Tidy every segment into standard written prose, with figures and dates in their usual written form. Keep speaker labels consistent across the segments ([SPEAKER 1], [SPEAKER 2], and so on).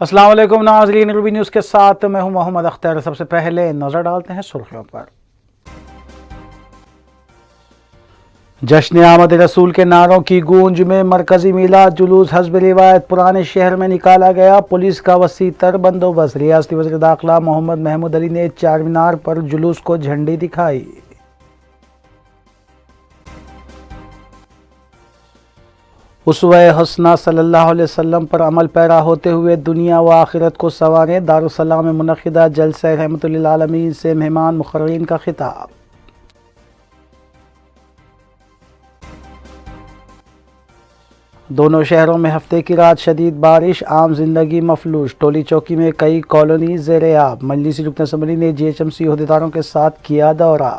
[SPEAKER 1] अस्सलाम वालेकुम नाज़रीन, रूबी न्यूज़ के साथ मैं हूं मोहम्मद अख्तर। सबसे पहले नज़र डालते हैं सुर्खियों पर। जश्न आमद रसूल के नारों की गूंज में मरकजी मिलाद जुलूस हस्ब रिवायत पुराने शहर में निकाला गया। पुलिस का वसी तर बंदोबस्त। रियासती वज़ीर दाखिला मोहम्मद महमूद अली ने चार मीनार पर जुलूस को झंडी दिखाई। उसवे हसना सल्लल्लाहु अलैहि वसल्लम पर अमल पैरा होते हुए दुनिया व आखिरत को संवारें। दारुस्सलाम में मुनक़िदा जलसा रहमतुल लिल आलमीन से मेहमान मुक़र्ररीन का खिताब। दोनों शहरों में हफ्ते की रात शदीद बारिश, आम जिंदगी मफलूज। टोली चौकी में कई कॉलोनी ज़ेर-ए-आब। मजलिस रुकन असम्बली ने GHMC अहदेदारों के साथ किया दौरा।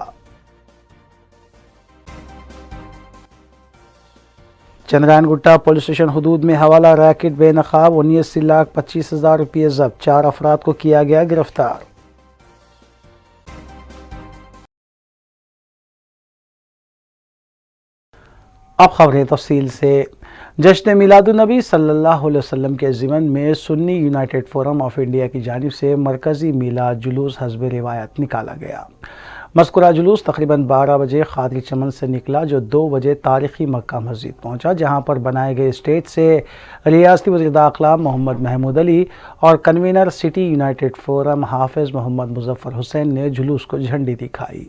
[SPEAKER 1] चंद्रायन गुट्टा पुलिस स्टेशन हुदूद में हवाला रैकेट बेनकाब। 79,25,000 रुपये जब्त। 4 अफराद को किया गया गिरफ्तार। अब खबरें तफसील से। जश्न मिलादुन्नबी सल्लल्लाहु अलैहि वसल्लम के ज़िमन में Sunni United forum of India की जानिब से मरकज़ी मिलाद जुलूस हस्ब रिवायत निकाला गया। मज़कूरा जुलूस तकरीबन 12 बजे खादरी चमन से निकला, जो 2 बजे तारीख़ी मक्का मस्जिद पहुंचा, जहां पर बनाए गए स्टेज से रियासती वज़ीर दाखिला मोहम्मद महमूद अली और कन्वीनर सिटी यूनाइटेड फोरम हाफिज़ मोहम्मद मुज़फ़्फ़र हुसैन ने जुलूस को झंडी दिखाई।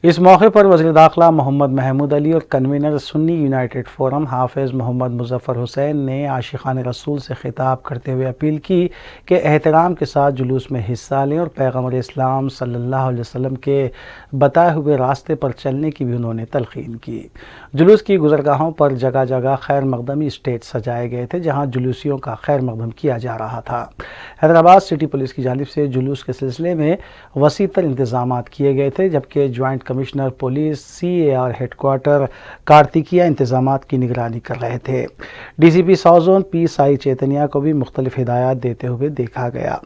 [SPEAKER 1] इस मौके पर वज़ीर दाखिला मोहम्मद महमूद अली और कन्वीनर सुन्नी यूनाइटेड फोरम हाफिज़ मोहम्मद मुज़फ़्फ़र हुसैन ने आशिक़ान रसूल से खिताब करते हुए अपील की कि एहतराम के साथ जुलूस में हिस्सा लें और पैगम्बर इस्लाम सल्लल्लाहु अलैहि वसल्लम के बताए हुए रास्ते पर चलने की भी उन्होंने तलक़ीन की। जुलूस की गुज़रगाहों पर जगह जगह खैर मक़दमी स्टेज सजाए गए थे, जहाँ जुलूसियों का खैर मक़दम किया जा रहा था। हैदराबाद सिटी पुलिस की जानिब से जुलूस के सिलसिले में वसी तर इंतज़ामात किए गए थे, जबकि joint commissioner police CAR headquarter Kartikeya इंतजामात की निगरानी कर रहे थे। DCP south zone P Sai Chaitanya को भी मुख्तलिफ हिदायत देते हुए देखा गया।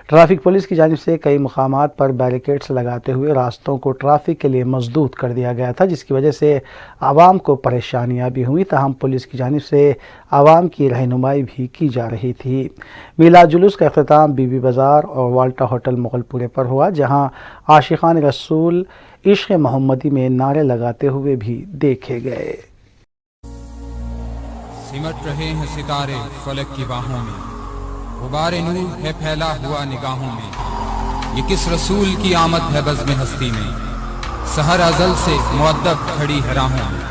[SPEAKER 1] ट्रैफिक पुलिस की जानिब से कई मुकामात पर बैरिकेड्स लगाते हुए रास्तों को ट्रैफिक के लिए मजदूद कर दिया गया था, जिसकी वजह से आवाम को परेशानियां भी हुई। ताहम पुलिस की जानिब से आवाम की रहनुमाई भी की जा रही थी। मिलाद जुलूस का अख्तिताम बीबी बाज़ार और वाल्टा होटल मुगलपुरे पर हुआ, जहाँ आशिक़ान रसूल इश्क़ मोहम्मदी में नारे लगाते हुए भी देखे गए।
[SPEAKER 2] सिमट रहे हैं सितारे फलक की बाहों में, गुबारे नूर है फैला हुआ निगाहों में। ये किस रसूल की आमद है बज़्म हस्ती में, सहर अज़ल से मुअद्दब खड़ी है राहों में।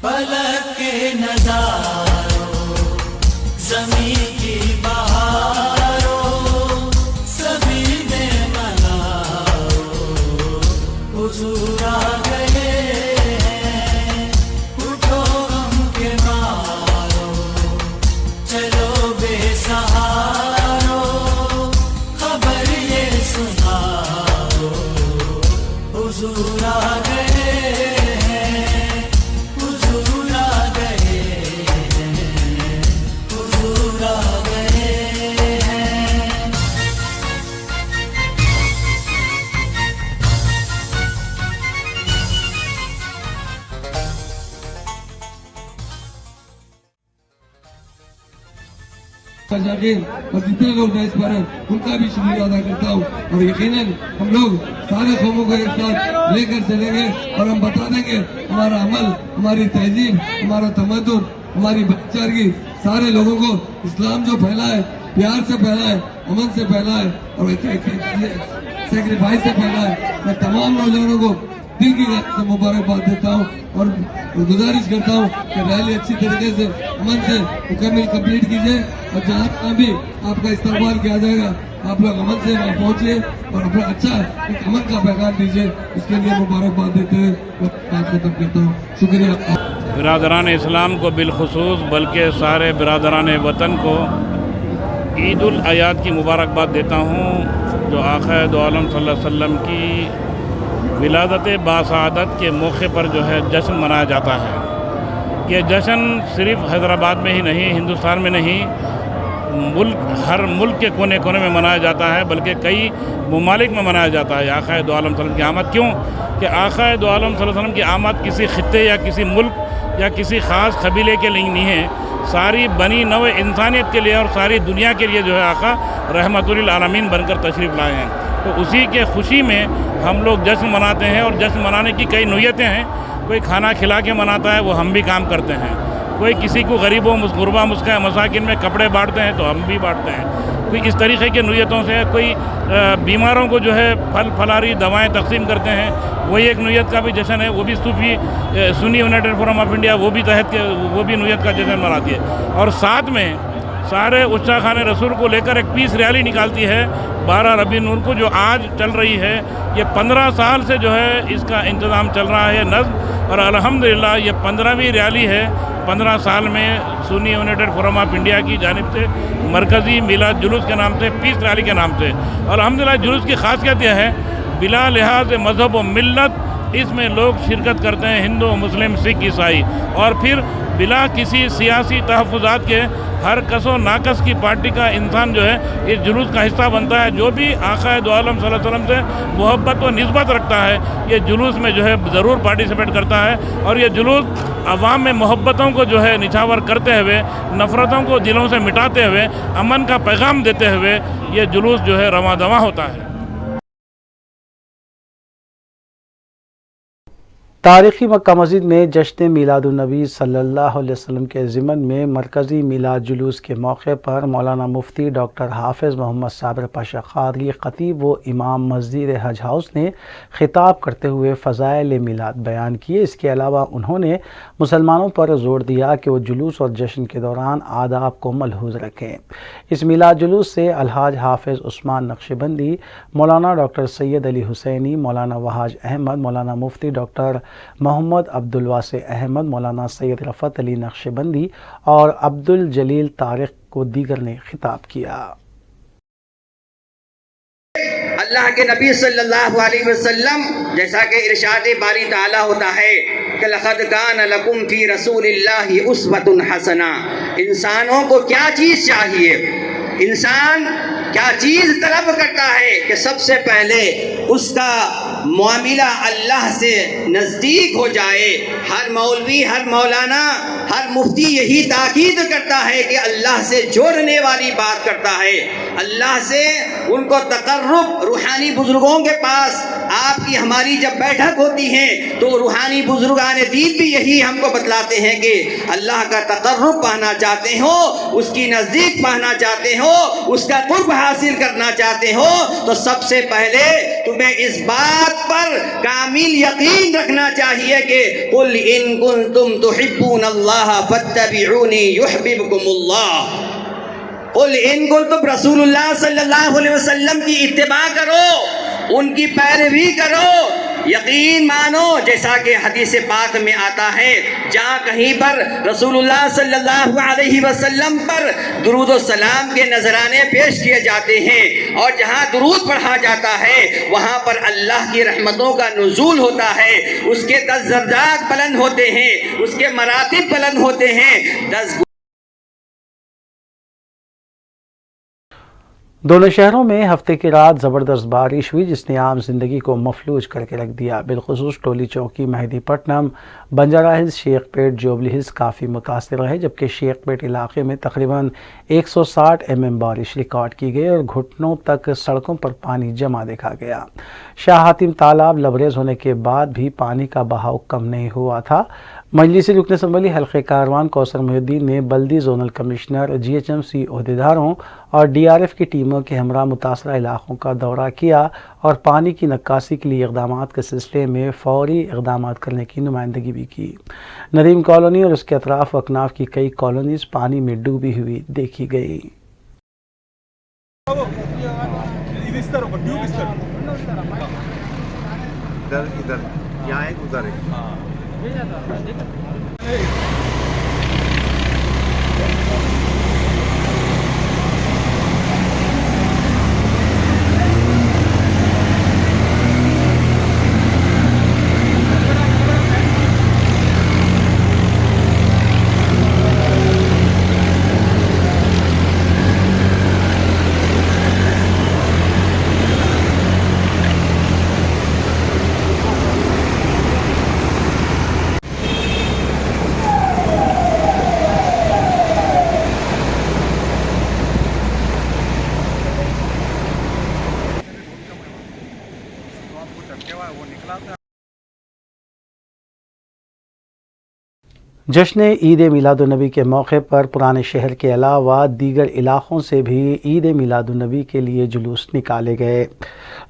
[SPEAKER 3] फलक के नज़ारों, ज़मीं की बहारों, सभी में मनाओ, हुज़ूर आ गए हैं। उठो गम के मारो, चलो बेसहारो, खबर ये सुनाओ, हुज़ूर आ गए।
[SPEAKER 4] जागीर और जितने लोग मैं इस पर हैं उनका भी शुक्रिया अदा करता हूँ। और यकीनन हम लोग सारे कौमों को एक साथ लेकर चलेंगे और हम बता देंगे हमारा अमल, हमारी तहजीब, हमारा तमद्दुन, हमारी भाईचारगी सारे लोगों को इस्लाम जो फैला है प्यार से फैला है, अमन से फैला है और सेक्रीफाइस से फैला है। मैं तमाम नौजवानों को दिल की गहराई से मुबारकबाद देता हूँ और गुजारिश करता हूँ कि रैली अच्छी तरीके से अमन से मुकम्मल कंप्लीट कीजिए और जहाँ भी आपका इस्तेमाल किया जाएगा आप लोग अमन से वहाँ पहुँचिए और अपना अच्छा एक अमन का पैगाम दीजिए। इसके लिए मुबारकबाद देते हुए मैं खत्म करता हूँ। शुक्रिया।
[SPEAKER 5] बिरादरान इस्लाम को बिलखुसूस बल्कि सारे बिरादरान वतन को ईद उल अयाद की मुबारकबाद देता हूँ जो आका दो आलम सल्लल्लाहु अलैहि वसल्लम की विलादत बासादत के मौके पर जो है जश्न मनाया जाता है। ये जश्न सिर्फ़ हैदराबाद में ही नहीं, हिंदुस्तान में नहीं, हर मुल्क के कोने कोने में मनाया जाता है, बल्कि कई ममालिक में मनाया जाता है आका दो आलम सल्लल्लाहु अलैहि वसल्लम की आमद। क्यों कि आका दो आलम सल्लल्लाहु अलैहि वसल्लम की आमद किसी खित्ते या किसी मुल्क या किसी ख़ास कबीले के लिए नहीं है, सारी बनी नव इंसानियत के लिए और सारी दुनिया के लिए जो है आका रहमतुल आलमीन बनकर तशरीफ़ लाए हैं। तो उसी के खुशी में हम लोग जश्न मनाते हैं और जश्न मनाने की कई नीयतें हैं। कोई खाना खिला के मनाता है, वो हम भी काम करते हैं। कोई किसी को गरीबों गुरबा मुस्का मसाकिन में कपड़े बांटते हैं तो हम भी बांटते हैं। कोई इस तरीक़े की नीयतों से, कोई बीमारों को जो है फल फलारी दवाएं तकसीम करते हैं, वही एक नीयत का भी जश्न है। वो भी Sunni United forum of India वो भी नीयत का जश्न मनाती है। और साथ में सारे उत्साह खाने रसूल को लेकर एक पीस रैली निकालती है 12 रबी नूर को, जो आज चल रही है। ये 15 साल से जो है इसका इंतज़ाम चल रहा है नज़्म, और अल्हम्दुलिल्लाह ये 15वीं रैली है। 15 साल में Sunni United forum of India की जानिब से मरकज़ी मिलाद जुलूस के नाम से, पीस रैली के नाम से। और अल्हम्दुलिल्लाह जुलूस की खासियत यह है, बिला लिहाज मज़हब व मिल्लत इसमें लोग शिरकत करते हैं, हिंदू मुस्लिम सिख ईसाई, और फिर बिला किसी सियासी तहफ़्फ़ुज़ात के हर कसो नाकस की पार्टी का इंसान जो है इस जुलूस का हिस्सा बनता है। जो भी आका दो आलम सल्लल्लाहु अलैहि वसल्लम से मोहब्बत व निस्बत रखता है, ये जुलूस में जो है ज़रूर पार्टिसिपेट करता है। और ये जुलूस अवाम में मोहब्बतों को जो है निछावर करते हुए, नफ़रतों को दिलों से मिटाते हुए, अमन का पैगाम देते हुए ये जुलूस जो है रवां दवां होता है।
[SPEAKER 1] तारीख़ी मक्का मस्जिद में जश्न मीलादुन्नबी सल्लल्लाहु अलैहि वसल्लम के ज़िमन में मरकज़ी मीलाद जुलूस के मौके पर मौलाना मुफ्ती डॉक्टर हाफिज़ मोहम्मद साबिर पाशा क़ादरी ख़तीब व इमाम मस्जिद हज हाउस ने ख़िताब करते हुए फ़ज़ाइल मीलाद बयान किए। इसके अलावा उन्होंने मुसलमानों पर ज़ोर दिया कि वो जुलूस और जश्न के दौरान आदाब को मलहूज़ रखें। इस मीलाद जुलूस से अलहाज हाफिज़ उस्मान नक्शबंदी, मौलाना डॉक्टर सैयद अली हुसैनी, मौलाना वहाज अहमद, मौलाना मुफ्ती डॉक्टर मोहम्मद अब्दुल वासे अहमद, मौलाना सैयद रफ़त अली नक्शबंदी और अब्दुल जलील तारिक को दीगर ने खिताब किया।
[SPEAKER 6] अल्लाह के नबी सल्लल्लाहु अलैहि वसल्लम जैसा कि इरशाद बारी ताला होता है कि लक़द कान लकुम फ़ी रसूलिल्लाहि उस्वतुन हसना। इंसानों को क्या चीज़ चाहिए, इंसान क्या चीज़ तलब करता है कि सबसे पहले उसका मामला अल्लाह से नज़दीक हो जाए। हर मौलवी, हर मौलाना, हर मुफ्ती यही ताकीद करता है कि अल्लाह से जोड़ने वाली बात करता है, अल्लाह से उनको तक़र्रुब। रूहानी बुज़ुर्गों के पास आपकी हमारी जब बैठक होती है तो रूहानी बुज़ुर्गान दीन भी यही हमको बतलाते हैं कि अल्लाह का तक़र्रुब पाना चाहते हो, उसकी नज़दीक पाना चाहते हो, उसका कुर्ब हासिल करना चाहते हो, तो सबसे पहले तुम्हें इस बात पर कामिल यकीन रखना चाहिए कि कुल इन कुंतुम तुहिब्बूनल्लाह फत्तबिऊनी युहब्बिबकुमुल्लाह। कुल इन कुंतुम रसूलुल्लाह सल्लल्लाहु अलैहि वसल्लम की इत्तिबा करो, उनकी पैरवी करो, यकीन मानो। जैसा कि हदीस पाक में आता है, जहाँ कहीं पर रसूलुल्लाह सल्लल्लाहु अलैहि वसल्लम पर दुरूद व सलाम के नजराने पेश किए जाते हैं और जहाँ दुरूद पढ़ा जाता है वहाँ पर अल्लाह की रहमतों का नुज़ूल होता है, उसके 10 दर्जात बुलंद होते हैं, उसके मरातिब बुलंद होते हैं। 10
[SPEAKER 1] दोनों शहरों में हफ्ते की रात ज़बरदस्त बारिश हुई जिसने आम जिंदगी को मफलूज करके रख दिया। बिलखुसूस टोली चौकी, मेहदीपट्टनम, बंजारा हिल्स, शेखपेट, जोबली हिल्स काफ़ी मुतासिर रहे, जबकि शेखपेट इलाके में तकरीबन 160 mm बारिश रिकॉर्ड की गई और घुटनों तक सड़कों पर पानी जमा देखा गया। शाह हातिम तालाब लबरेज होने के बाद भी पानी का बहाव कम नहीं हुआ था। मजलिसी रुकन असम्बली हल्के कारवान कौसर मुहिद्दीन ने बल्दी जोनल कमिश्नर, GHMC ओहदेदारों और DRF की टीमों के हमरा मुतासरा इलाकों का दौरा किया और पानी की नक्कासी के लिए इक़दाम के सिलसिले में फ़ौरी इक़दाम करने की नुमाइंदगी भी की। नदीम कॉलोनी और उसके अतराफ अकनाफ की कई कॉलोनीज़ पानी में डूबी हुई देखी गई।
[SPEAKER 7] इधर यहाँ एक उधर है।
[SPEAKER 8] Hey!
[SPEAKER 1] जश्न ईद मिलादुन्नबी के मौके पर पुराने शहर के अलावा दीगर इलाक़ों से भी ईद मिलादुन्नबी के लिए जुलूस निकाले गए।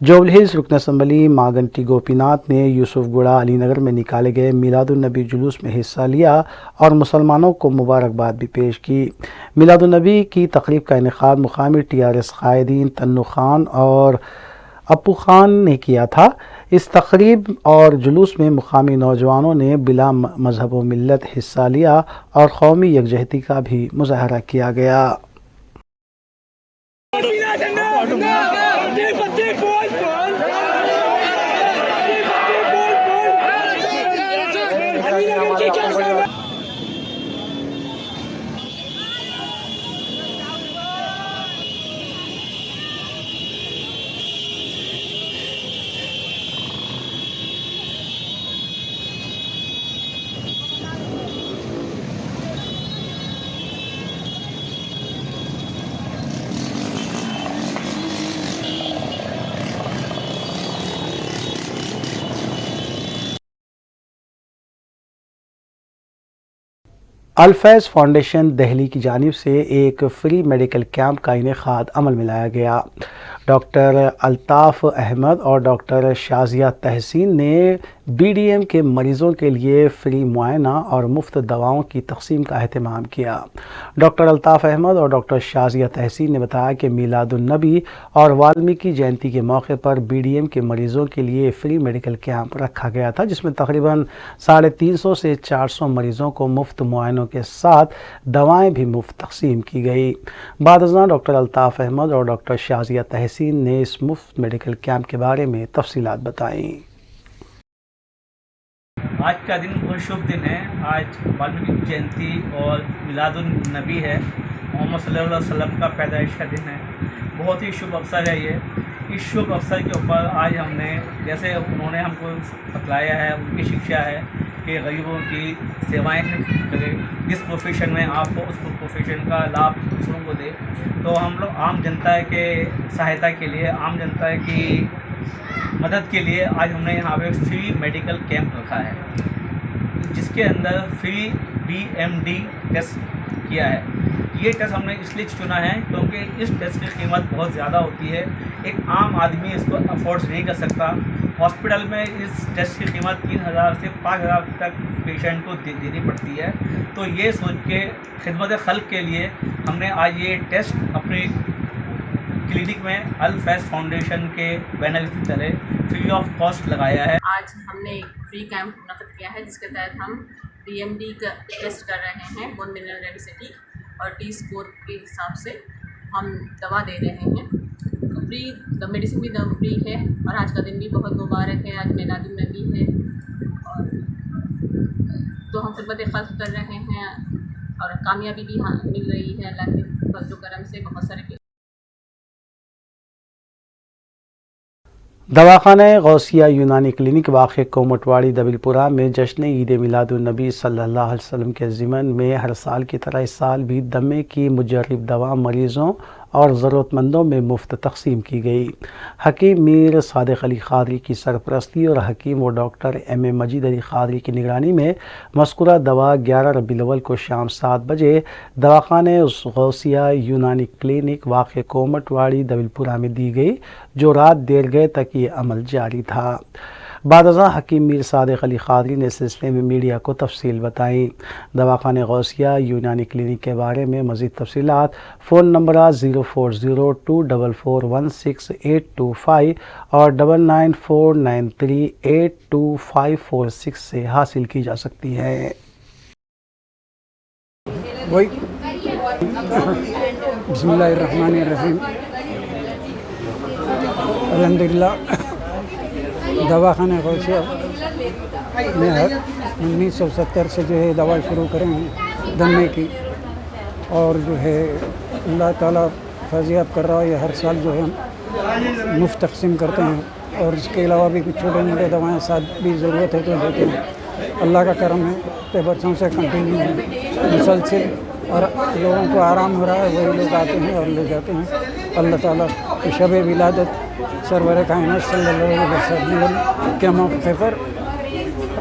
[SPEAKER 1] जुबली हिल्स रुकन असम्बली मागंटी गोपीनाथ ने यूसुफगुड़ा अलीनगर में निकाले गए मिलादुन्नबी जुलूस में हिस्सा लिया और मुसलमानों को मुबारकबाद भी पेश की। मिलादुन्नबी की तकरीब का इनेकाद मुकामी TRS कायदीन तन्नू खान और अपू खान ने किया था। इस तकरीब और जुलूस में मुकामी नौजवानों ने बिला मजहब व मिल्लत हिस्सा लिया और कौमी यकजहती का भी मुजाहरा किया गया। अल-फैज़ फाउंडेशन दिल्ली की जानिब से एक फ्री मेडिकल कैंप का इनेकाद अमल में लाया गया। डॉक्टर अल्ताफ़ अहमद और डॉक्टर शाज़िया तहसीन ने BDM के मरीज़ों के लिए फ्री मुआयना और मुफ्त दवाओं की तक़सीम का अहतमाम किया। डॉक्टर अल्ताफ़ अहमद और डॉक्टर शाज़िया तहसीन ने बताया कि मिलादुन्नबी और वाल्मीकि जयंती के मौके पर BDM के मरीज़ों के लिए फ्री मेडिकल कैंप रखा गया था, जिसमें तकरीबन 350 से 400 मरीज़ों को मुफ्त मुआयनों के साथ दवाएं भी मुफ्त तक़सीम की गई। बादज़ां डॉक्टर अल्ताफ़ अहमद और डॉक्टर शाज़िया तहसीन ने इस मुफ्त मेडिकल कैंप के बारे में तफसीलात बताईं।
[SPEAKER 8] आज का दिन बहुत शुभ दिन है। आज वाल्मीकि जयंती और मिलादुन्नबी है। मोहम्मद सल्लल्लाहु अलैहि वसल्लम का पैदाइश का दिन है। बहुत ही शुभ अवसर है ये। इस शुभ अवसर के ऊपर आज हमने, जैसे उन्होंने हमको बतलाया है, उनकी शिक्षा है कि गरीबों की सेवाएं करें, जिस प्रोफेशन में आपको उस प्रोफेशन का लाभ दूसरों को दे। तो हम लोग आम जनता के सहायता के लिए, आम जनता की मदद के लिए आज हमने यहाँ पे फ्री मेडिकल कैंप रखा है, जिसके अंदर फ्री BMD टेस्ट किया है। ये टेस्ट हमने इसलिए चुना है क्योंकि इस टेस्ट की कीमत बहुत ज़्यादा होती है। एक आम आदमी इसको अफोर्ड नहीं कर सकता। हॉस्पिटल में इस टेस्ट की कीमत 3000 से 5000 तक पेशेंट को देनी पड़ती है। तो ये सोच के खिदमत खल्क के लिए हमने आज ये टेस्ट अपने क्लिनिक में अल-फैज़ फाउंडेशन के बैनर की तरह फ्री ऑफ कॉस्ट लगाया है।
[SPEAKER 9] आज हमने एक फ्री कैंप मुनक़्क़िद किया है, जिसके तहत हम BMD का टेस्ट कर रहे हैं, बोन मिनरल डेंसिटी और T स्कोर के हिसाब से हम दवा दे रहे हैं। फ्री मेडिसिन भी फ्री है और आज का दिन भी बहुत मुबारक है। आज मिलादुन्नबी है और तो हम खिदमत खल्क़ कर रहे हैं और कामयाबी भी मिल रही है अल्लाह के फज़्ल व करम से। बहुत सारे
[SPEAKER 1] दवाखाना गौसिया यूनानी क्लिनिक वाक़ कोमटवाड़ी दबिलपुरा में जश्न ईद मिलादुन्नबी सल्लल्लाहु अलैहि वसल्लम के ज़िमन में हर साल की तरह इस साल भी दमे की मुजर्रिब दवा मरीज़ों और ज़रूरतमंदों में मुफ्त तक़सीम की गई। हकीम मीर सादिक अली क़ादरी की सरपरस्ती और हकीम व डॉक्टर M.A. मजीद अली क़ादरी की निगरानी में मज़कूरा दवा 11 रबीउल अव्वल को शाम 7 बजे दवाखाने गौसिया यूनानी क्लिनिक वाक़ कोमटवाड़ी दबिलपुरा में दी गई, जो रात देर गए तक ये अमल जारी था। बादशाह हकीम मीर सादिक अली क़ादरी ने इस सिलसिले में मीडिया को तफसील बताई। दवाखाने गौसिया यूनानी क्लिनिक के बारे में मज़ीद तफसीलात फ़ोन नंबर 0402441685 और 9949382546 से हासिल की जा सकती है।
[SPEAKER 10] बिस्मिल्लाहिर्रहमानिर्रहीम। अल्हम्दुलिल्लाह दवाखाना गौसिया में 1970 से जो है दवा शुरू करें दमे की, और जो है अल्लाह ताला फज़ियत कर रहा है। हर साल जो है मुफ्त तक़सीम करते हैं और इसके अलावा भी कुछ छोटे मोटे दवाएँ साथ भी ज़रूरत है तो देते हैं। अल्लाह का करम है तो बरसों से कंटिन्यू मुसलसिल और लोगों को आराम हो रहा है। वही लोग आते हैं और ले जाते हैं। अल्लाह ताला की शब विलादत सरवर कायनात सल्लल्लाहु अलैहि वसल्लम के मौके पर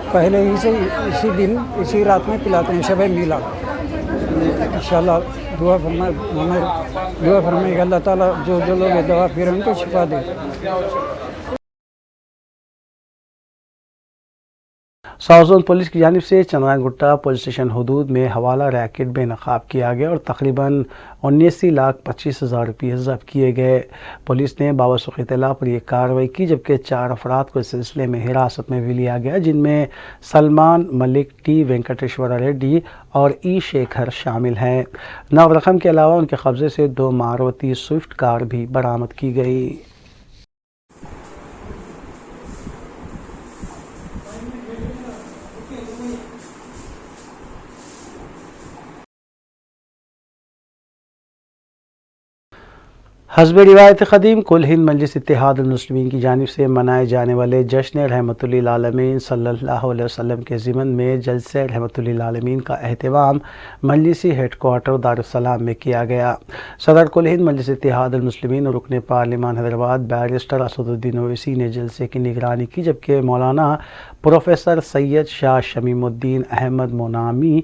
[SPEAKER 10] पहले ही से इसी दिन इसी रात में पिलाते हैं शब मिलाद। इंशाल्लाह दुआ फरमाए कि अल्लाह ताला जो लोग दवा पी रहे हैं उनको शिफा दे।
[SPEAKER 1] साउथ जोन पुलिस की जानिब से चंद्रायन गुट्टा पुलिस स्टेशन हदूद में हवाला रैकेट बेनकाब किया गया और तकरीबन 79,25,000 रुपये जब्त किए गए। पुलिस ने बावसूख इत्तला पर यह कार्रवाई की, जबकि 4 अफराद को इस सिलसिले में हिरासत में भी लिया गया, जिनमें सलमान मलिक, टी वेंकटेश्वर रेड्डी और ई शेखर शामिल हैं। नव रकम के अलावा उनके कब्जे से 2 मारुति स्विफ्ट कार भी बरामद की गई। हस्ब रिवायत क़दीम कुल हिंद मजलिस इत्तेहाद उल मुस्लिमीन की जानिब से मनाए जाने वाले जश्न रहमतुल्लिल आलमीन सल्लल्लाहु अलैहि वसल्लम के ज़िमन में जलसे रहमतुल्लिल आलमीन का एहतमाम मजलिसी हेडक्वार्टर दारुस्सलाम में किया गया। सदर कुल हिंद मजलिस इत्तेहाद उल मुस्लिमीन और रुकन पार्लिमान हैदराबाद बैरिस्टर असदुद्दीन ओवैसी ने जलसे की निगरानी की, जबकि मौलाना प्रोफेसर सैयद शाह शमीमुद्दीन अहमद मोनामी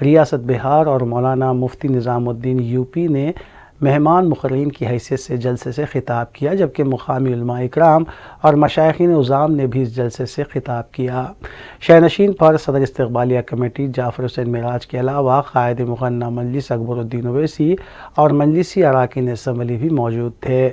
[SPEAKER 1] रियासत बिहार और मौलाना मुफ्ती निज़ामुद्दीन यूपी ने मेहमान मुक़र्रीन की हैसियत से जलसे से ख़िताब किया, जबकि मुक़ामी उलमा इकराम और मशाइखीन उज़ाम ने भी इस जलसे से ख़िताब किया। शहनशीन पर सदर इस्तक़बालिया कमेटी जाफ़र हुसैन मिराज के अलावा क़ायद मुग़न्ना मजलिस अकबरुद्दीन ओवैसी और मजलिसी अराकीन असम्बली भी मौजूद थे।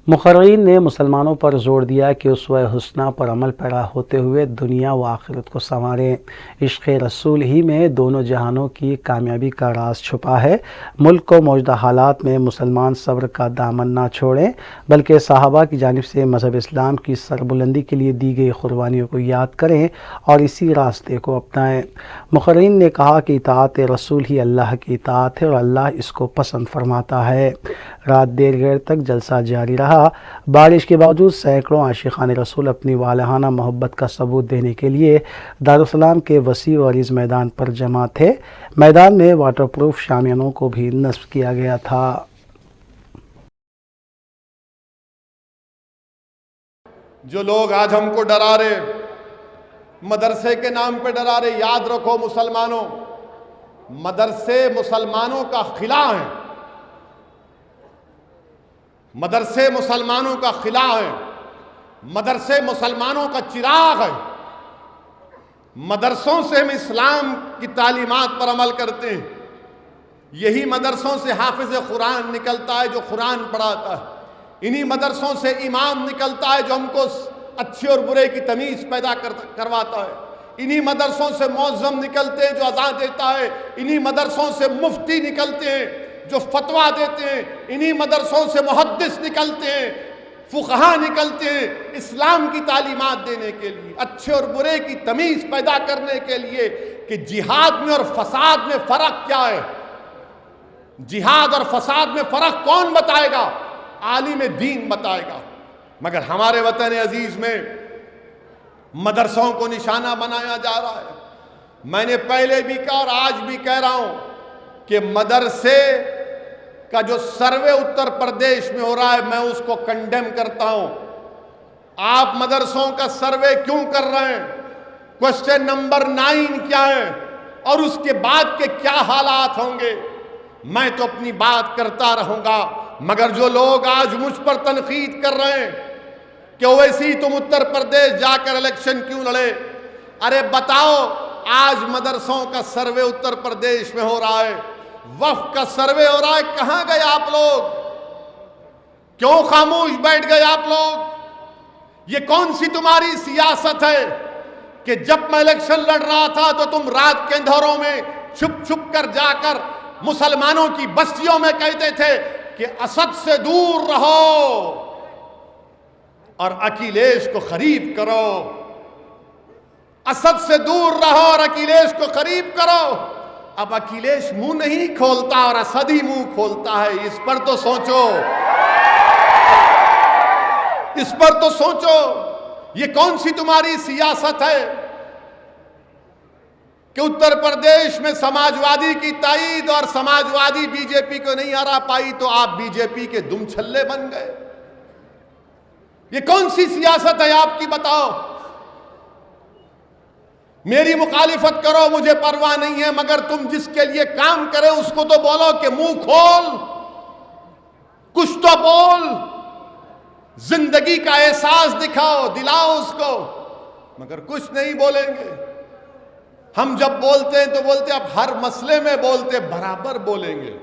[SPEAKER 1] मुक़र्रीन ने मुसलमानों पर ज़ोर दिया कि उसवा हुस्ना पर अमल पैरा होते हुए दुनिया व आखिरत को संवारें। इश्क़ रसूल ही में दोनों जहानों की कामयाबी का राज छुपा है। मुल्क को मौजूदा हालात में मुसलमान सब्र का दामन ना छोड़ें, बल्कि सहाबा की जानिब से मज़हब इस्लाम की सरबुलंदी के लिए दी गई कुर्बानियों को याद करें और इसी रास्ते को अपनाएं। मुक़र्रीन ने कहा कि इताअत रसूल ही अल्लाह की इताअत है और अल्लाह इसको पसंद फरमाता है। रात देर गैर तक जलसा जारी रहा। बारिश के बावजूद सैकड़ों आशिक़ान रसूल अपनी वालहाना मोहब्बत का सबूत देने के लिए दारुस्सलाम के वसी व अरीज़ मैदान पर जमा थे। मैदान में वाटरप्रूफ शामियानों को भी नस्ब किया गया था।
[SPEAKER 11] जो लोग आज हमको डरा रहे, मदरसे के नाम पे डरा रहे, याद रखो मुसलमानों, मदरसे मुसलमानों का खिला है। मदरसे मुसलमानों का खिला है, मदरसे मुसलमानों का चिराग है। मदरसों से हम इस्लाम की तालीमात पर अमल करते हैं। यही मदरसों से हाफिज कुरान निकलता है जो कुरान पढ़ाता है। इन्हीं मदरसों से इमाम निकलता है जो हमको अच्छे और बुरे की तमीज़ पैदा करवाता है। इन्हीं मदरसों से मौज़्ज़म निकलते हैं जो अज़ान देता है। इन्हीं मदरसों से मुफ्ती निकलते हैं जो फतवा देते हैं। इन्हीं मदरसों से मुहद्दिस निकलते हैं, फुक़हा निकलते हैं इस्लाम की तालीमात देने के लिए, अच्छे और बुरे की तमीज़ पैदा करने के लिए कि जिहाद में और फसाद में फ़र्क क्या है। जिहाद और फसाद में फ़र्क कौन बताएगा? आलिम दीन बताएगा। मगर हमारे वतन अजीज़ में मदरसों को निशाना बनाया जा रहा है। मैंने पहले भी कहा और आज भी कह रहा हूं कि मदरसे का जो सर्वे उत्तर प्रदेश में हो रहा है, मैं उसको कंडेम करता हूं। आप मदरसों का सर्वे क्यों कर रहे हैं? क्वेश्चन नंबर 9 क्या है और उसके बाद के क्या हालात होंगे? मैं तो अपनी बात करता रहूंगा, मगर जो लोग आज मुझ पर तनकीद कर रहे हैं कि वैसे ही तुम उत्तर प्रदेश जाकर इलेक्शन क्यों लड़े, अरे बताओ, आज मदरसों का सर्वे उत्तर प्रदेश में हो रहा है, वक्फ का सर्वे हो रहा है, कहां गए आप लोग? क्यों खामोश बैठ गए आप लोग? ये कौन सी तुम्हारी सियासत है कि जब मैं इलेक्शन लड़ रहा था तो तुम रात के अंधेरों में छुप छुप कर जाकर मुसलमानों की बस्तियों में कहते थे कि असद से दूर रहो और अखिलेश को करीब करो, असद से दूर रहो और अखिलेश को करीब करो। अब अखिलेश मुंह नहीं खोलता और असद ही मुंह खोलता है। इस पर तो सोचो, इस पर तो सोचो। ये कौन सी तुम्हारी सियासत है कि उत्तर प्रदेश में समाजवादी की ताईद और समाजवादी बीजेपी को नहीं हरा पाई तो आप बीजेपी के दुम छल्ले बन गए? ये कौन सी सियासत है आपकी, बताओ? मेरी मुखालिफत करो, मुझे परवाह नहीं है, मगर तुम जिसके लिए काम करे उसको तो बोलो कि मुंह खोल, कुछ तो बोल, जिंदगी का एहसास दिखाओ, दिलाओ उसको, मगर कुछ नहीं बोलेंगे। हम जब बोलते हैं तो बोलते अब हर मसले में बोलते, बराबर बोलेंगे,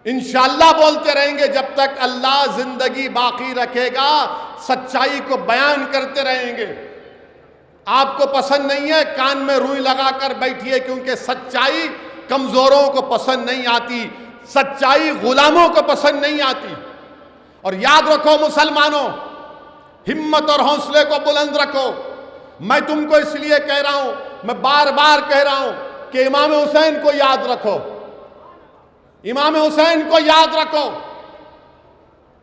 [SPEAKER 11] इंशाअल्लाह बोलते रहेंगे जब तक अल्लाह जिंदगी बाकी रखेगा, सच्चाई को बयान करते रहेंगे। आपको पसंद नहीं है, कान में रुई लगाकर बैठिए, क्योंकि सच्चाई कमजोरों को पसंद नहीं आती, सच्चाई गुलामों को पसंद नहीं आती। और याद रखो मुसलमानों, हिम्मत और हौसले को बुलंद रखो। मैं तुमको इसलिए कह रहा हूं, मैं बार बार कह रहा हूं कि इमाम हुसैन को याद रखो, इमाम हुसैन को याद रखो।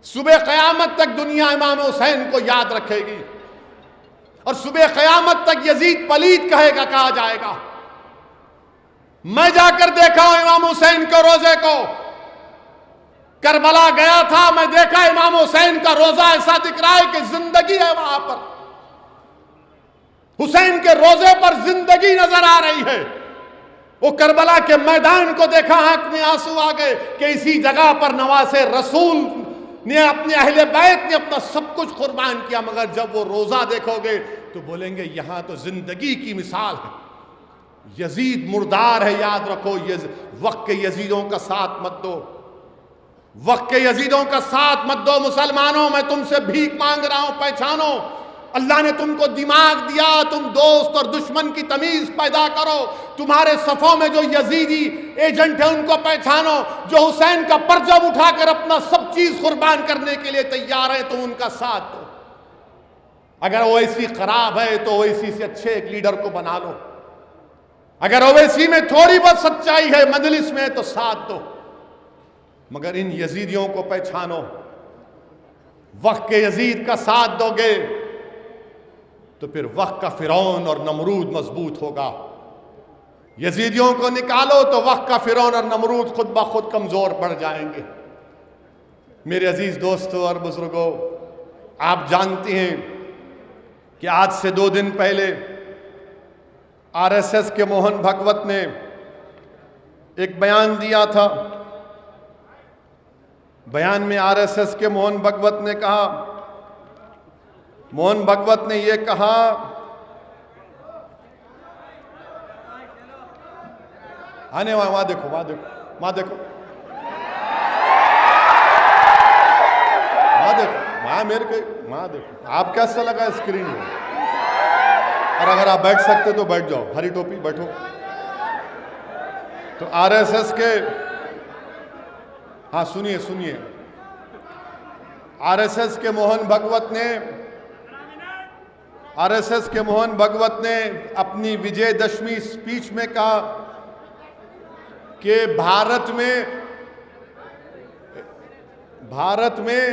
[SPEAKER 11] सुबह क़यामत तक दुनिया इमाम हुसैन को याद रखेगी और सुबह क़यामत तक यजीद पलीद कहा जाएगा। मैं जाकर देखा हूं इमाम हुसैन के रोजे को, करबला गया था, मैं देखा इमाम हुसैन का रोजा ऐसा दिख रहा है कि जिंदगी है वहां पर, हुसैन के रोजे पर जिंदगी नजर आ रही है। वो करबला के मैदान को देखा, आंख में आंसू आ गए कि इसी जगह पर नवासे रसूल ने, अपने अहले बैत ने अपना सब कुछ कुर्बान किया, मगर जब वो रोजा देखोगे तो बोलेंगे यहां तो जिंदगी की मिसाल है। यजीद मुर्दार है, याद रखो। वक्त के यजीदों का साथ मत दो, वक्त के यजीदों का साथ मत दो। मुसलमानों, मैं तुमसे भीख मांग रहा हूं, पहचानो। अल्लाह ने तुमको दिमाग दिया, तुम दोस्त और दुश्मन की तमीज पैदा करो। तुम्हारे सफों में जो यजीदी एजेंट है उनको पहचानो, जो हुसैन का परचम उठाकर अपना सब चीज कुर्बान करने के लिए तैयार है, तुम उनका साथ दो। अगर ओवैसी खराब है तो ओवैसी से अच्छे एक लीडर को बना लो। अगर ओवैसी में थोड़ी बहुत सच्चाई है मजलिस में तो साथ दो, मगर इन यजीदियों को पहचानो। वक्त के यजीद का साथ दोगे तो फिर वक्त का फिरौन और नमरूद मजबूत होगा। यजीदियों को निकालो तो वक्त का फिरौन और नमरूद खुद ब खुद कमजोर पड़ जाएंगे। मेरे अजीज दोस्तों और बुजुर्गों, आप जानते हैं कि आज से 2 दिन पहले आरएसएस के मोहन भागवत ने एक बयान दिया था। बयान में आरएसएस के मोहन भागवत ने कहा, मोहन भागवत ने यह कहा आने वहां देखो, वहां देखो, वहां देखो, वहां देखो, वहां मेरे को वहां देखो। आप कैसा लगा स्क्रीन में? और अगर आप बैठ सकते तो बैठ जाओ, हरी टोपी बैठो। तो आरएसएस के, हाँ सुनिए सुनिए, आरएसएस के मोहन भागवत ने अपनी विजयदशमी स्पीच में कहा कि भारत में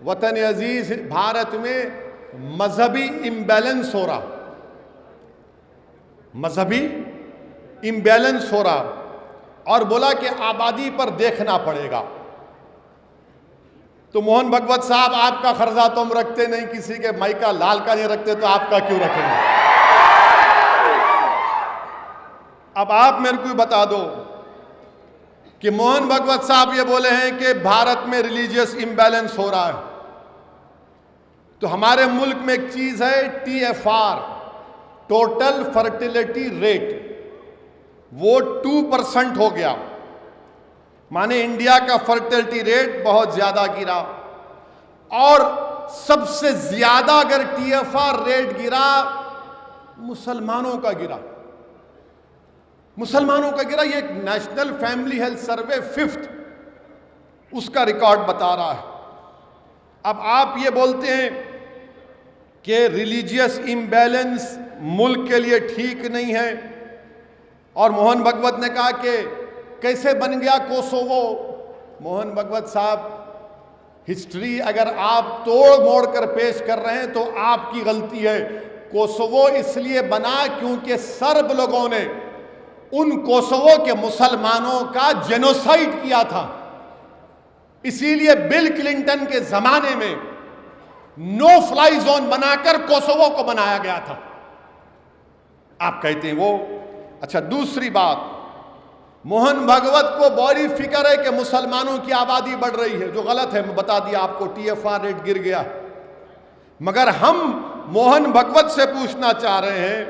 [SPEAKER 11] वतन अजीज, भारत में मजहबी इम्बैलेंस हो रहा, मजहबी इम्बैलेंस हो रहा, और बोला कि आबादी पर देखना पड़ेगा। तो मोहन भागवत साहब, आपका खर्जा तो हम रखते नहीं, किसी के माई का लाल का नहीं रखते, तो आपका क्यों रखेंगे? अब आप मेरे को बता दो कि मोहन भागवत साहब ये बोले हैं कि भारत में रिलीजियस इम्बैलेंस हो रहा है, तो हमारे मुल्क में एक चीज है TFR, टोटल फर्टिलिटी रेट, वो 2% हो गया। माने इंडिया का फर्टिलिटी रेट बहुत ज्यादा गिरा, और सबसे ज्यादा अगर TFR रेट गिरा मुसलमानों का गिरा, मुसलमानों का गिरा। ये national family health survey 5th उसका रिकॉर्ड बता रहा है। अब आप ये बोलते हैं कि रिलीजियस इम्बैलेंस मुल्क के लिए ठीक नहीं है, और मोहन भागवत ने कहा कि कैसे बन गया कोसोवो। मोहन भागवत साहब, हिस्ट्री अगर आप तोड़ मोड़ कर पेश कर रहे हैं तो आपकी गलती है। कोसोवो इसलिए बना क्योंकि सर्ब लोगों ने उन कोसोवो के मुसलमानों का जेनोसाइड किया था, इसीलिए बिल क्लिंटन के जमाने में नो फ्लाई जोन बनाकर कोसोवो को बनाया गया था। आप कहते हैं वो। अच्छा, दूसरी बात, मोहन भागवत को बड़ी फिक्र है कि मुसलमानों की आबादी बढ़ रही है, जो गलत है। मैं बता दिया आपको, TFR रेट गिर गया। मगर हम मोहन भागवत से पूछना चाह रहे हैं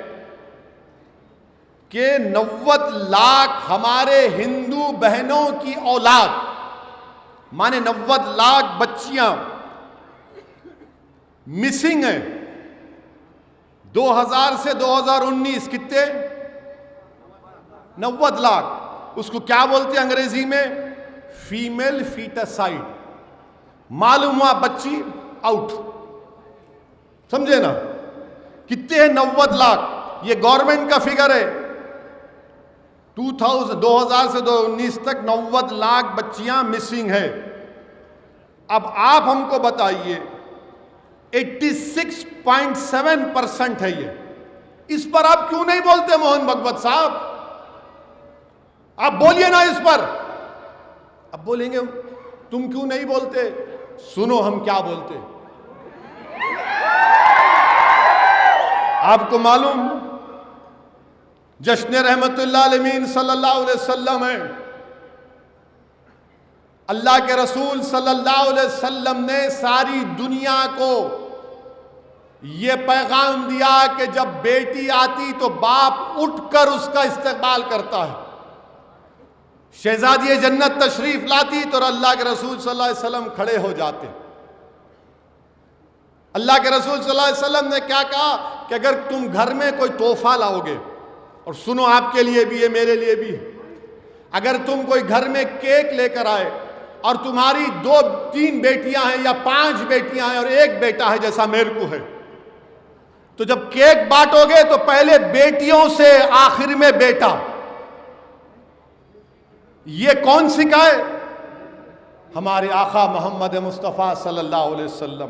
[SPEAKER 11] कि 90 लाख हमारे हिंदू बहनों की औलाद, माने 90 लाख बच्चियां मिसिंग है। 2000 से 2019 कितने? 90 लाख। उसको क्या बोलते हैं अंग्रेजी में? फीमेल फीटसाइड। मालूम हुआ बच्ची आउट। समझे ना? कितने हैं? 90 लाख। ये गवर्नमेंट का फिगर है। 2000 से 2019 तक 90 लाख बच्चियां मिसिंग है। अब आप हमको बताइए, 86.7% है ये। इस पर आप क्यों नहीं बोलते मोहन भागवत साहब? आप बोलिए ना इस पर। अब बोलेंगे तुम क्यों नहीं बोलते? सुनो हम क्या बोलते। आपको मालूम जश्न रहमतुल्लाह अलमीन सल्लल्लाहु अलैहि वसल्लम है। अल्लाह के रसूल सल्लल्लाहु अलैहि वसल्लम ने सारी दुनिया को यह पैगाम दिया कि जब बेटी आती तो बाप उठकर उसका इस्तकबाल करता है। शहजादी जन्नत तशरीफ लाती तो अल्लाह के रसूल सल्लल्लाहु अलैहि वसल्लम खड़े हो जाते। अल्लाह के रसूल सल्लल्लाहु अलैहि वसल्लम ने क्या कहा कि अगर तुम घर में कोई तोहफा लाओगे, और सुनो आपके लिए भी है मेरे लिए भी, अगर तुम कोई घर में केक लेकर आए और तुम्हारी 2-3 बेटियां हैं या 5 बेटियां हैं और 1 बेटा है जैसा मेरे को है, तो जब केक बांटोगे तो पहले बेटियों से आखिर में बेटा। ये कौन सिखाए? हमारे आका मोहम्मद मुस्तफ़ा सल्लल्लाहु अलैहि वसल्लम।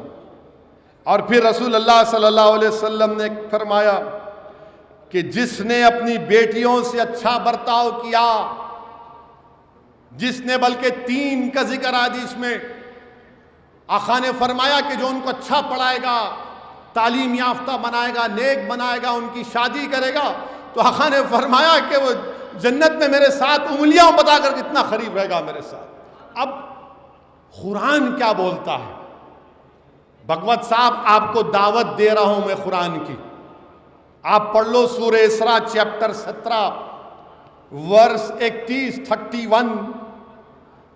[SPEAKER 11] और फिर रसूल अल्लाह सल्लल्लाहु अलैहि वसल्लम ने फरमाया कि जिसने अपनी बेटियों से अच्छा बर्ताव किया, जिसने बल्कि 3 का जिक्र हदीस में आका ने फरमाया कि जो उनको अच्छा पढ़ाएगा, तालीम याफ्ता बनाएगा, नेक बनाएगा, उनकी शादी करेगा, तो आका ने फरमाया कि वो जन्नत में मेरे साथ उंगलियां बताकर कितना करीब रहेगा मेरे साथ। अब कुरान क्या बोलता है? भगवत साहब आपको दावत दे रहा हूं मैं कुरान की। आप पढ़ लो सूरह इसरा चैप्टर 17 वर्स 31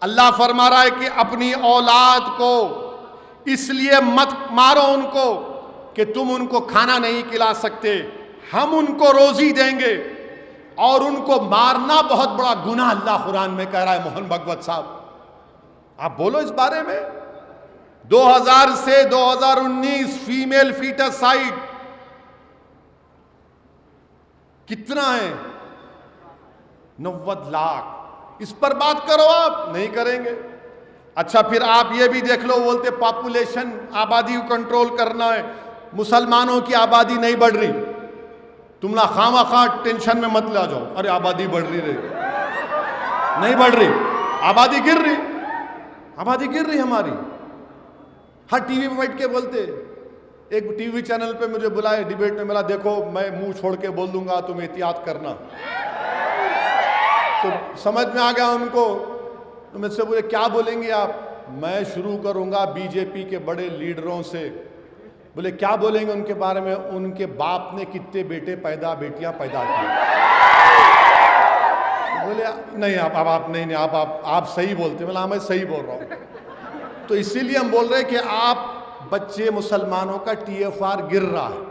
[SPEAKER 11] अल्लाह फरमा रहा है कि अपनी औलाद को इसलिए मत मारो उनको कि तुम उनको खाना नहीं खिला सकते, हम उनको रोजी देंगे, और उनको मारना बहुत बड़ा गुनाह अल्लाह कुरान में कह रहा है। मोहन भागवत साहब आप बोलो इस बारे में। 2000 से 2019 फीमेल फीटसाइड कितना है? 90 लाख। इस पर बात करो, आप नहीं करेंगे। अच्छा, फिर आप ये भी देख लो, बोलते पॉपुलेशन, आबादी को कंट्रोल करना है, मुसलमानों की आबादी नहीं बढ़ रही। तुम ना खामा टेंशन में मत ला जाओ, अरे आबादी बढ़ रही नहीं बढ़ रही, आबादी गिर रही, आबादी गिर रही हमारी। हर टीवी पे बैठ के बोलते। एक टीवी चैनल पे मुझे बुलाए, डिबेट में मिला, देखो मैं मुंह छोड़ के बोल दूंगा, तुम एहतियात करना। तो समझ में आ गया उनको। तो मुझसे बोले क्या बोलेंगे आप? मैं शुरू करूंगा बीजेपी के बड़े लीडरों से। बोले क्या बोलेंगे उनके बारे में? उनके बाप ने कितने बेटे बेटियां पैदा किए। बोले नहीं आप नहीं आप सही बोलते। बोला मैं सही बोल रहा हूँ। तो इसीलिए हम बोल रहे हैं कि आप बच्चे मुसलमानों का TFR गिर रहा है,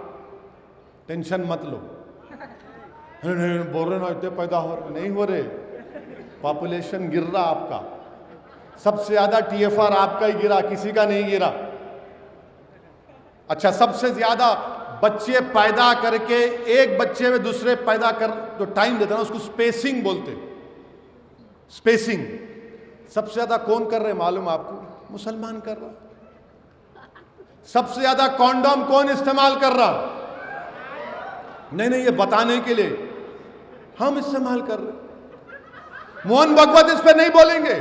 [SPEAKER 11] टेंशन मत लो। नहीं बोल रहे ना इतने पैदा हो रहे, नहीं हो रहे, पॉपुलेशन गिर रहा आपका। सबसे ज्यादा TFR आपका ही गिरा, किसी का नहीं गिरा। अच्छा, सबसे ज्यादा बच्चे पैदा करके एक बच्चे में दूसरे पैदा कर जो टाइम देता है उसको स्पेसिंग बोलते। स्पेसिंग सबसे ज्यादा कौन कर रहे मालूम आपको? मुसलमान कर रहा। सबसे ज्यादा कॉन्डोम कौन इस्तेमाल कर रहा? नहीं ये बताने के लिए हम इस्तेमाल कर रहे। मोहन भागवत इस पे नहीं बोलेंगे।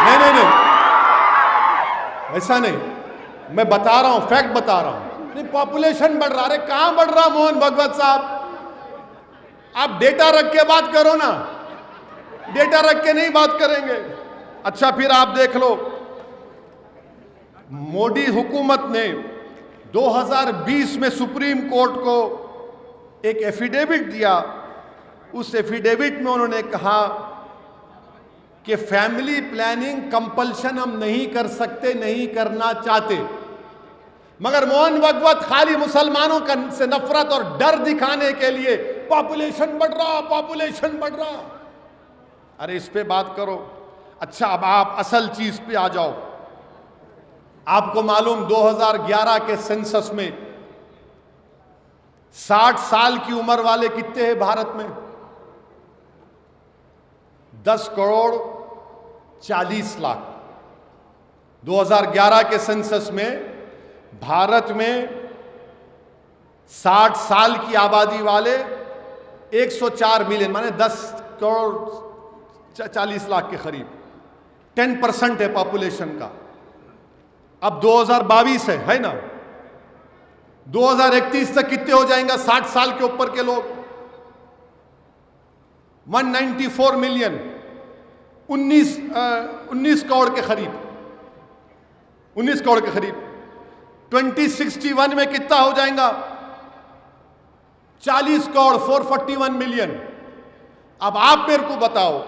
[SPEAKER 11] नहीं ऐसा नहीं, मैं बता रहा हूं, फैक्ट बता रहा हूं। नहीं, पॉपुलेशन बढ़ रहा। अरे कहां बढ़ रहा मोहन भगवत साहब? आप डेटा रख के बात करो ना, डेटा रख के नहीं बात करेंगे। अच्छा, फिर आप देख लो, मोदी हुकूमत ने 2020 में सुप्रीम कोर्ट को एक एफिडेविट दिया। उस एफिडेविट में उन्होंने कहा कि फैमिली प्लानिंग कंपल्शन हम नहीं कर सकते, नहीं करना चाहते। मगर मोहन भगवत खाली मुसलमानों का से नफरत और डर दिखाने के लिए पॉपुलेशन बढ़ रहा, पॉपुलेशन बढ़ रहा। अरे इस पे बात करो। अच्छा, अब आप असल चीज पे आ जाओ। आपको मालूम 2011 के सेंसस में 60 साल की उम्र वाले कितने हैं भारत में? 10 करोड़ 40 लाख। 2011 के सेंसस में भारत में 60 साल की आबादी वाले 104 मिलियन, माने 10 करोड़ 40 लाख के करीब, 10% है पॉपुलेशन का। अब 2022 है ना? 2031 तक कितने हो जाएंगे 60 साल के ऊपर के लोग? 194 मिलियन, 19 करोड़ के करीब, 19 करोड़ के करीब। 2061 में कितना हो जाएगा? 40 करोड़, 441 मिलियन। अब आप मेरे को बताओ,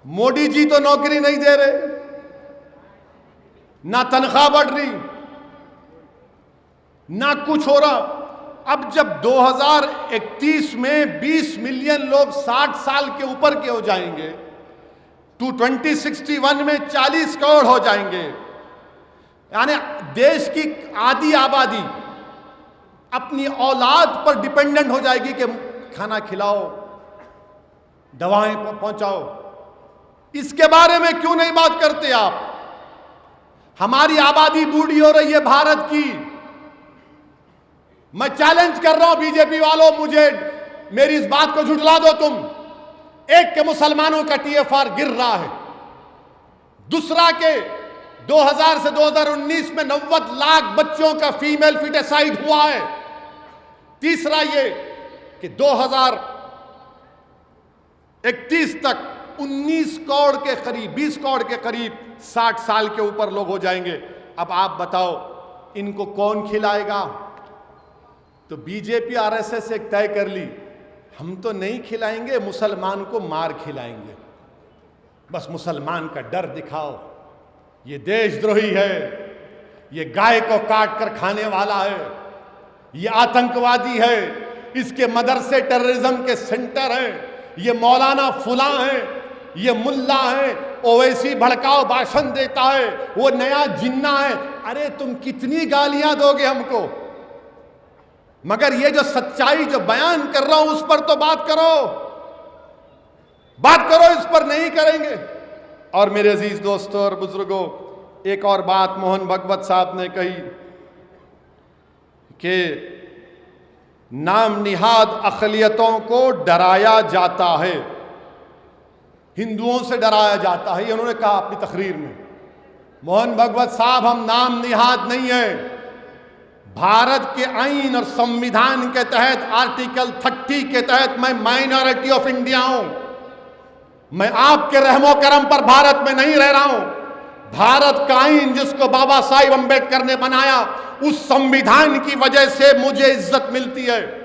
[SPEAKER 11] मोदी जी तो नौकरी नहीं दे रहे, ना तनख्वाह बढ़ रही, ना कुछ हो रहा। अब जब 2031 में 20 मिलियन लोग 60 साल के ऊपर के हो जाएंगे, तो 2061 में 40 करोड़ हो जाएंगे। यानी देश की आधी आबादी अपनी औलाद पर डिपेंडेंट हो जाएगी कि खाना खिलाओ, दवाएं पहुंचाओ। इसके बारे में क्यों नहीं बात करते आप? हमारी आबादी बूढ़ी हो रही है भारत की। मैं चैलेंज कर रहा हूं बीजेपी वालों, मुझे मेरी इस बात को झुठला दो तुम। एक के मुसलमानों का टीएफआर गिर रहा है, दूसरा के 2000 से 2019 में 90 लाख बच्चों का फीमेल फिटेसाइड हुआ है। तीसरा ये कि 2031 तक 19 करोड़ के करीब, 20 करोड़ के करीब 60 साल के ऊपर लोग हो जाएंगे। अब आप बताओ इनको कौन खिलाएगा? तो बीजेपी आरएसएस एक तय कर ली, हम तो नहीं खिलाएंगे, मुसलमान को मार खिलाएंगे। बस मुसलमान का डर दिखाओ। ये देशद्रोही है, ये गाय को काट कर खाने वाला है, ये आतंकवादी है, इसके मदरसे टेररिज्म के सेंटर हैं, ये मौलाना फुला है, ये मुल्ला है, ओवैसी भड़काओ भाषण देता है, वो नया जिन्ना है। अरे तुम कितनी गालियां दोगे हमको? मगर ये जो सच्चाई जो बयान कर रहा हूं उस पर तो बात करो, बात करो, इस पर नहीं करेंगे। और मेरे अजीज दोस्तों और बुजुर्गों, एक और बात मोहन भगवत साहब ने कही कि नाम निहाद अक़लियतों को डराया जाता है, हिंदुओं से डराया जाता है, ये उन्होंने कहा अपनी तकरीर में। मोहन भगवत साहब, हम नाम निहाद नहीं है। भारत के आईन और संविधान के तहत आर्टिकल 30 के तहत मैं माइनॉरिटी ऑफ इंडिया हूं। मैं आपके रहमो करम पर भारत में नहीं रह रहा हूं। भारत का आईन जिसको बाबा साहिब अम्बेडकर ने बनाया, उस संविधान की वजह से मुझे इज्जत मिलती है।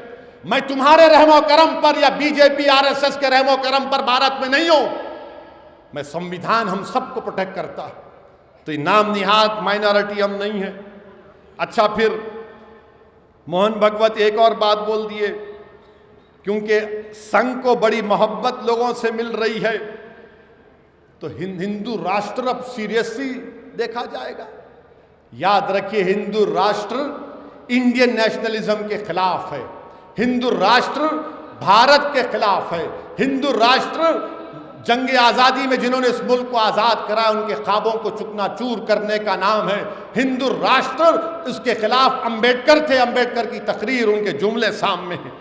[SPEAKER 11] मैं तुम्हारे रहमो करम पर या बीजेपी आरएसएस के रहमो करम पर भारत में नहीं हूं। मैं संविधान हम सबको प्रोटेक्ट करता है। तो ये नाम निहाद माइनॉरिटी हम नहीं है। अच्छा, फिर मोहन भगवत एक और बात बोल दिए, क्योंकि संघ को बड़ी मोहब्बत लोगों से मिल रही है, तो हिंदू राष्ट्र अब सीरियसली देखा जाएगा। याद रखिए, हिंदू राष्ट्र इंडियन नेशनलिज्म के खिलाफ है, हिंदू राष्ट्र भारत के खिलाफ है, हिंदू राष्ट्र जंग आज़ादी में जिन्होंने इस मुल्क को आज़ाद करा उनके ख्वाबों को चूकनाचूर करने का नाम है हिंदू राष्ट्र। उसके खिलाफ अंबेडकर थे, अंबेडकर की तकरीर, उनके जुमले सामने हैं।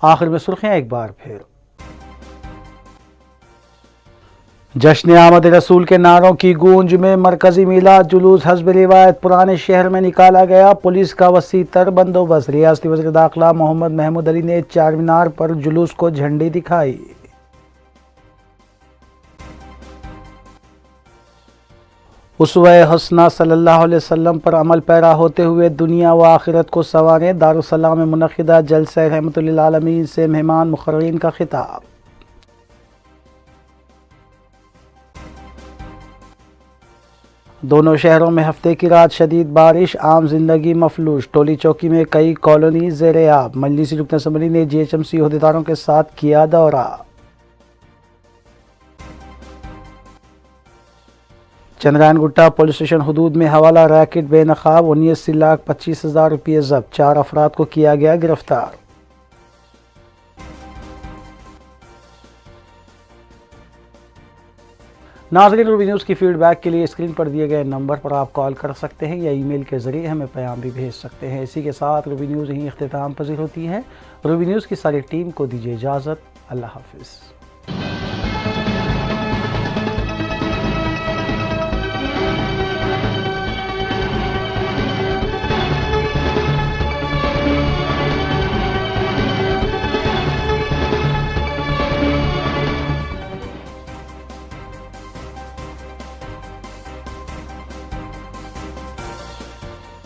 [SPEAKER 1] आखिर में सुर्खियां एक बार फिर। जश्न आमद रसूल के नारों की गूंज में मरकजी मिलाद जुलूस हस्ब रिवायत पुराने शहर में निकाला गया। पुलिस का वसी तर बंदोबस्त। रियासती वज़ीर दाखिला मोहम्मद महमूद अली ने चार मीनार पर जुलूस को झंडी दिखाई। उसवे हसना सल्लल्लाहु अलैहि वसल्लम पर अमल पैरा होते हुए दुनिया व आखिरत को संवारें। दारुस्सलाम में मुनक़िदा जलसा रहमतुल लिल आलमीन से मेहमान मुक़र्ररीन का खिताब। दोनों शहरों में हफ्ते की रात शदीद बारिश, आम जिंदगी मफलूज। टोली चौकी में कई कॉलोनी ज़ेर-ए-आब। मजलिसी रुकन असम्बली ने GHMC अहदेदारों के साथ किया दौरा। चंद्रायन गुट्टा पुलिस स्टेशन हदूद में हवाला रैकेट बेनकाब। 79,25,000 रुपये जब्त। 4 अफराद को किया गया गिरफ्तार। नाज़रीन, रूबी न्यूज़ की फीडबैक के लिए स्क्रीन पर दिए गए नंबर पर आप कॉल कर सकते हैं या ईमेल के ज़रिए हमें पैगाम भी भेज सकते हैं। इसी के साथ रूबी न्यूज़ यहीं इख्तिताम पज़ीर होती है। रूबी न्यूज़ की सारी टीम को दीजिए इजाज़त। अल्लाह हाफ़िज़।